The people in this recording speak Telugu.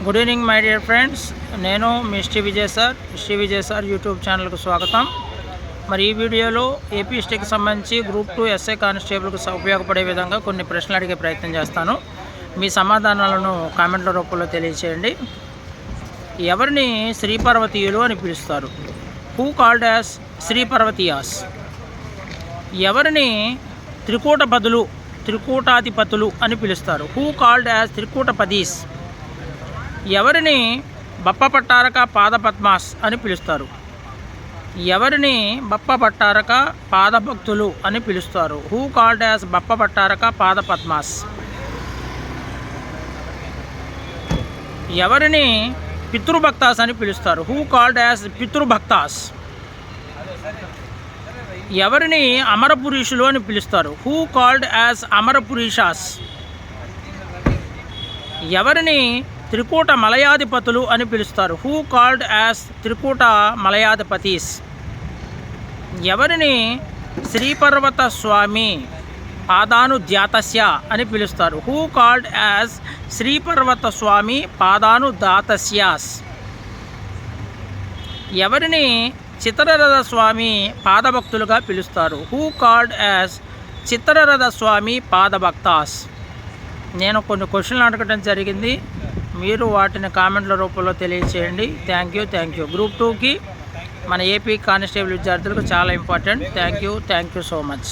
Good evening my dear friends, నేను మీ శ్రీ విజయ్ సార్ యూట్యూబ్ ఛానల్కు స్వాగతం. మరి ఈ వీడియోలో ఏపీ హిస్టరీకి సంబంధించి గ్రూప్ 2 ఎస్ఐ కానిస్టేబుల్కి ఉపయోగపడే విధంగా కొన్ని ప్రశ్నలు అడిగే ప్రయత్నం చేస్తాను. మీ సమాధానాలను కామెంట్ల రూపంలో తెలియచేయండి. ఎవరిని శ్రీపర్వతీయులు అని పిలుస్తారు? Who called as Sriparvatiyas. ఎవరిని త్రికూటాధిపతులు అని పిలుస్తారు? Who called as Trikutapatis. ఎవరిని బప్పపట్టారక పాదపద్మాస్ అని పిలుస్తారు? ఎవరిని బప్పపట్టారక పాదభక్తులు అని పిలుస్తారు? Who called as Bappabhattaraka Padapadmas. ఎవరిని పితృభక్తాస్ అని పిలుస్తారు? Who called as Pitribhaktas. ఎవరిని అమరపురుషులు అని పిలుస్తారు? Who called as Amarapurishas. ఎవరిని త్రికూట మలయాధిపతులు అని పిలుస్తారు? Who called as Trikuta Malayadhipatis. ఎవరిని శ్రీపర్వత స్వామి పాదానుద్యాతస్య అని పిలుస్తారు? Who called as Sriparvata Swami Padanudhyatasyas. ఎవరిని చిత్రరథ స్వామి పాదభక్తులుగా పిలుస్తారు? Who called as Chitraratha Swami Padabhaktas. నేను కొన్ని క్వశ్చన్లు అడగడం జరిగింది, మీరు వాటిని కామెంట్ల రూపంలో తెలియచేయండి. Thank you. గ్రూప్ 2కి మన ఏపీ కానిస్టేబుల్ విద్యార్థులకు చాలా important. Thank you so much.